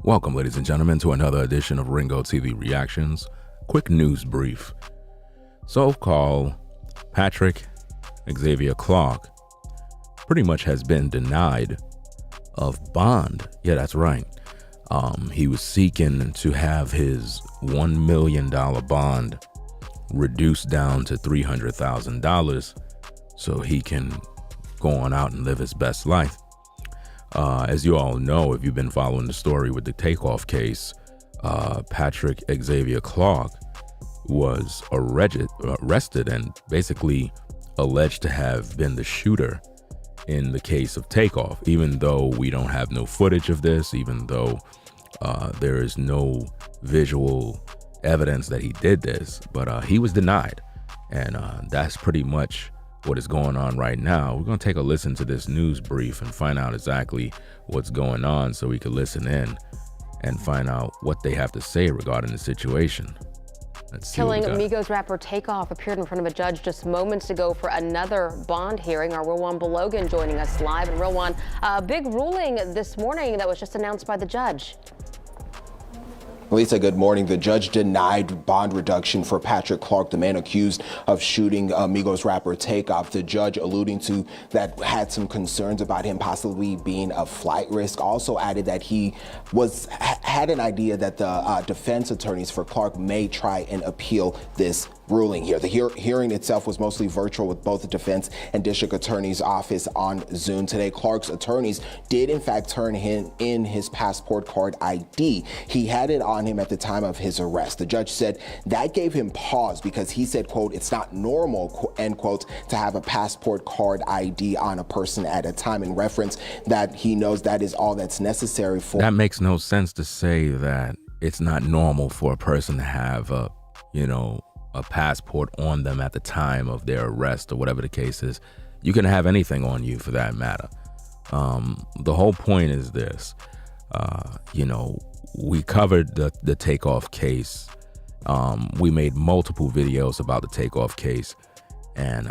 Welcome, ladies and gentlemen, to another edition of Ringo TV Reactions. Quick news brief. So-called Patrick Xavier Clark pretty much has been denied of bond. Yeah, that's right. He was seeking to have his $1 million bond reduced down to $300,000 so he can go on out and live his best life. As you all know, if you've been following the story with the TAKEOFF case, Patrick Xavier Clark was arrested and basically alleged to have been the shooter in the case of TAKEOFF, even though we don't have no footage of this, even though there is no visual evidence that he did this, but he was denied. And that's pretty much what is going on right now. We're going to take a listen to this news brief and find out exactly what's going on so we can listen in and find out what they have to say regarding the situation. Let's see. Killing Amigos rapper TAKEOFF appeared in front of a judge just moments ago for another bond hearing. Our Rowan Belogan joining us live. And Rowan, a big ruling this morning that was just announced by the judge. Lisa, good morning. The judge denied bond reduction for Patrick Clark, the man accused of shooting Amigos rapper TAKEOFF. The judge alluding to that had some concerns about him possibly being a flight risk. Also added that he had an idea that the defense attorneys for Clark may try and appeal this ruling here. The hearing itself was mostly virtual with both the defense and district attorney's office on Zoom today. Clark's attorneys did in fact turn him in his passport card ID. He had it on him at the time of his arrest. The judge said that gave him pause because he said, quote, "It's not normal," end quote, to have a passport card ID on a person at a time, in reference that he knows that is all that's necessary for. That makes no sense to say that it's not normal for a person to have a passport on them at the time of their arrest or whatever the case is. You can have anything on you for that matter. The whole point is this, we covered the TAKEOFF case. We made multiple videos about the TAKEOFF case, and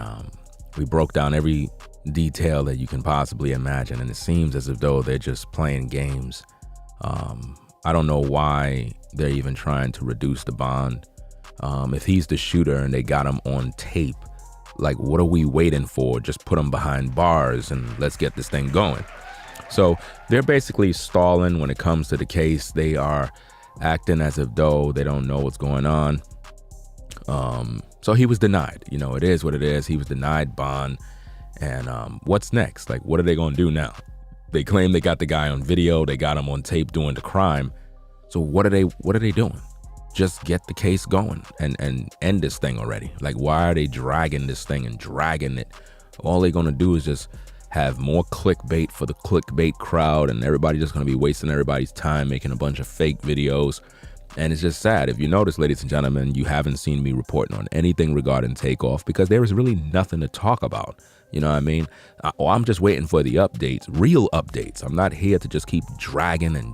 we broke down every detail that you can possibly imagine, and it seems as if though they're just playing games. I don't know why they're even trying to reduce the bond. If he's the shooter and they got him on tape, like, what are we waiting for? Just put him behind bars and let's get this thing going. So they're basically stalling when it comes to the case. They are acting as if though they don't know what's going on. So he was denied. It is what it is. He was denied bond. And what's next? Like, what are they going to do now? They claim they got the guy on video. They got him on tape doing the crime. So what are they doing? Just get the case going and end this thing already. Like, why are they dragging this thing and dragging it? All they're gonna do is just have more clickbait for the clickbait crowd, and everybody just gonna be wasting everybody's time making a bunch of fake videos. And it's just sad. If you notice, ladies and gentlemen, you haven't seen me reporting on anything regarding TAKEOFF because there is really nothing to talk about. You know what I mean? I'm just waiting for the updates, real updates. I'm not here to just keep dragging and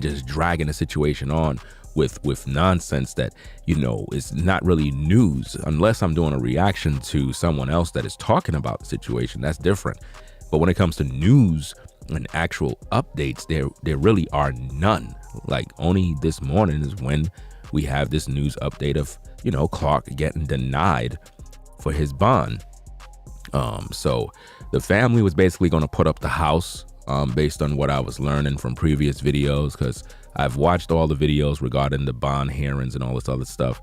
just dragging the situation on with nonsense that, is not really news, unless I'm doing a reaction to someone else that is talking about the situation. That's different. But when it comes to news and actual updates, there really are none. Like, only this morning is when we have this news update of, Clark getting denied for his bond. So the family was basically going to put up the house, based on what I was learning from previous videos, because I've watched all the videos regarding the bond hearings and all this other stuff,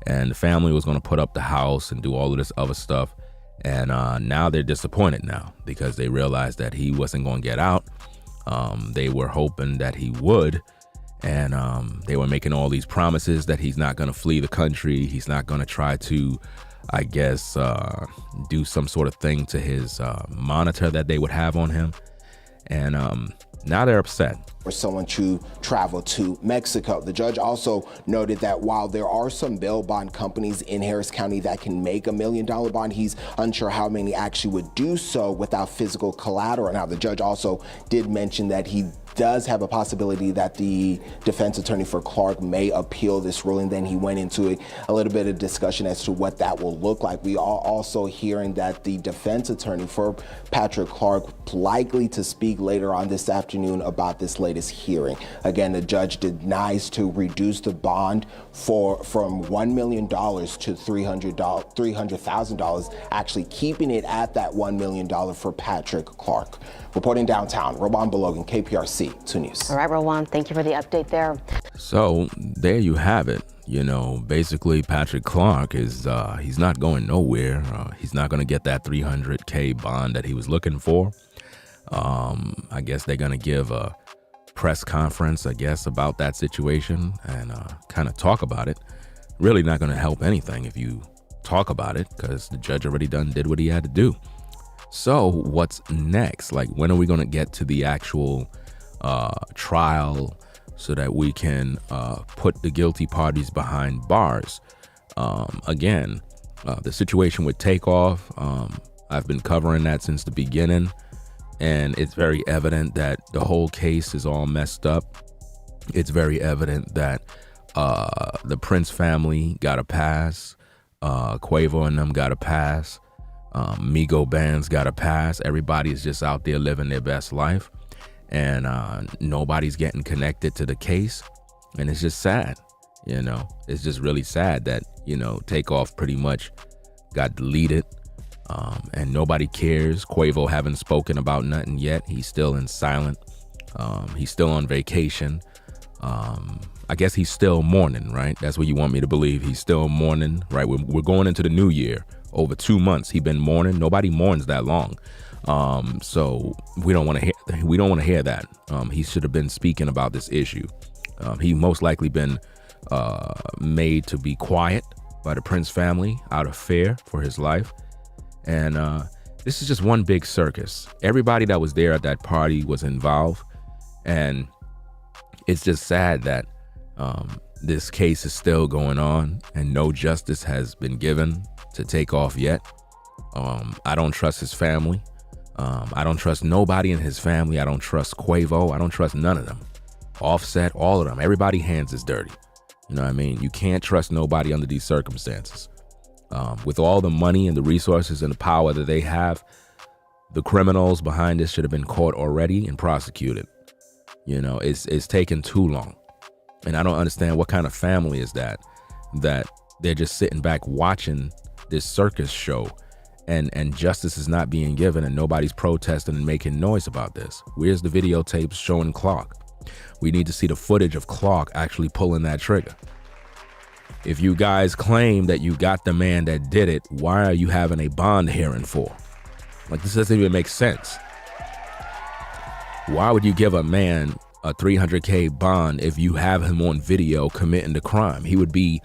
and the family was going to put up the house and do all of this other stuff. And now they're disappointed now because they realized that he wasn't going to get out. They were hoping that he would, and they were making all these promises that he's not going to flee the country. He's not going to try to, I guess, do some sort of thing to his monitor that they would have on him. And now they're upset. For someone to travel to Mexico. The judge also noted that while there are some bail bond companies in Harris County that can make $1 million bond, he's unsure how many actually would do so without physical collateral. Now, the judge also did mention that he does have a possibility that the defense attorney for Clark may appeal this ruling. Then he went into a little bit of discussion as to what that will look like. We are also hearing that the defense attorney for Patrick Clark likely to speak later on this afternoon about this latest hearing. Again, the judge denies to reduce the bond from $1 million to $300,000, actually keeping it at that $1 million for Patrick Clark. Reporting downtown, Rowan Balogan, KPRC 2 News. All right, Rowan, thank you for the update there. So there you have it. You know, basically Patrick Clark is, he's not going nowhere. He's not going to get that $300K bond that he was looking for. I guess they're going to give a press conference, I guess, about that situation and kind of talk about it. Really not going to help anything if you talk about it, because the judge already did what he had to do. So what's next? Like, when are we going to get to the actual trial so that we can put the guilty parties behind bars? Again, the situation with TAKEOFF, I've been covering that since the beginning, and it's very evident that the whole case is all messed up. It's very evident that the Prince family got a pass, Quavo and them got a pass, Migo bands got a pass. Everybody is just out there living their best life, and nobody's getting connected to the case. And it's just sad, you know. It's just really sad that, you know, TAKEOFF pretty much got deleted, and nobody cares. Quavo haven't spoken about nothing yet. He's still in silent. He's still on vacation. I guess he's still mourning, right? That's what you want me to believe. He's still mourning, right? We're going into the new year. Over 2 months he's been mourning. Nobody mourns that long. So we don't want to hear that. He should have been speaking about this issue. He most likely been made to be quiet by the Prince family out of fear for his life. And this is just one big circus. Everybody that was there at that party was involved, and it's just sad that this case is still going on and no justice has been given to TAKEOFF yet. I don't trust his family. I don't trust nobody in his family. I don't trust Quavo. I don't trust none of them. Offset, all of them. Everybody's hands is dirty. You know what I mean? You can't trust nobody under these circumstances. With all the money and the resources and the power that they have, the criminals behind this should have been caught already and prosecuted. You know, it's taken too long. And I don't understand what kind of family is that they're just sitting back watching this circus show and justice is not being given and nobody's protesting and making noise about this. Where's the videotapes showing Clark? We need to see the footage of Clark actually pulling that trigger. If you guys claim that you got the man that did it, why are you having a bond hearing for? Like, this doesn't even make sense. Why would you give a man a $300K bond if you have him on video committing the crime? He would be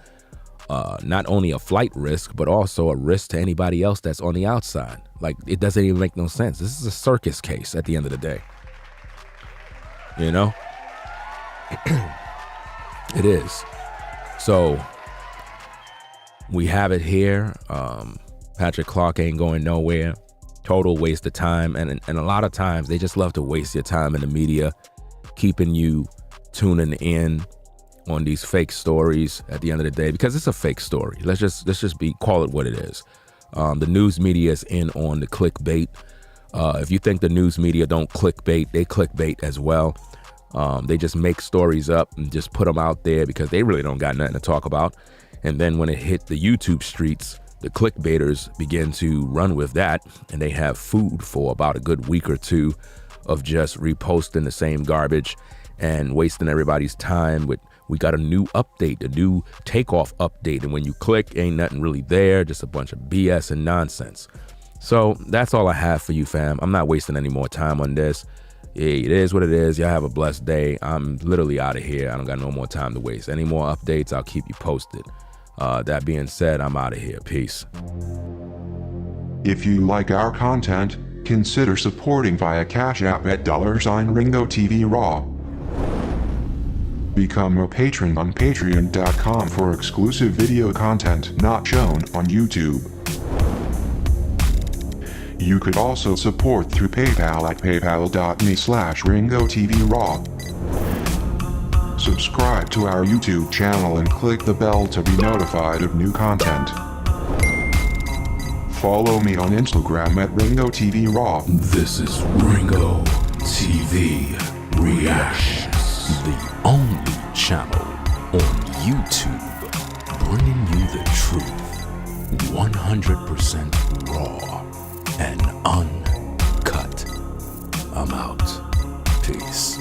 not only a flight risk, but also a risk to anybody else that's on the outside. Like, it doesn't even make no sense. This is a circus case at the end of the day. You know? It is. So we have it here. Patrick Clark ain't going nowhere. Total waste of time. And a lot of times they just love to waste your time in the media, keeping you tuning in on these fake stories at the end of the day, because it's a fake story. Let's just call it what it is. The news media is in on the clickbait. If you think the news media don't clickbait, they clickbait as well. They just make stories up and just put them out there because they really don't got nothing to talk about. And then when it hit the YouTube streets, the clickbaiters begin to run with that, and they have food for about a good week or two of just reposting the same garbage and wasting everybody's time with, we got a new update, a new TAKEOFF update. And when you click, ain't nothing really there, just a bunch of BS and nonsense. So that's all I have for you, fam. I'm not wasting any more time on this. It is what it is. Y'all have a blessed day. I'm literally out of here. I don't got no more time to waste. Any more updates, I'll keep you posted. That being said, I'm out of here. Peace. If you like our content, consider supporting via Cash App at $RingoTV Raw. Become a patron on patreon.com for exclusive video content not shown on YouTube. You could also support through PayPal at paypal.me/RingoTVRaw. Subscribe to our YouTube channel and click the bell to be notified of new content. Follow me on Instagram at RingoTVRaw. This is Ringo TV Reactions, the only channel on YouTube bringing you the truth, 100% raw and uncut. I'm out. Peace.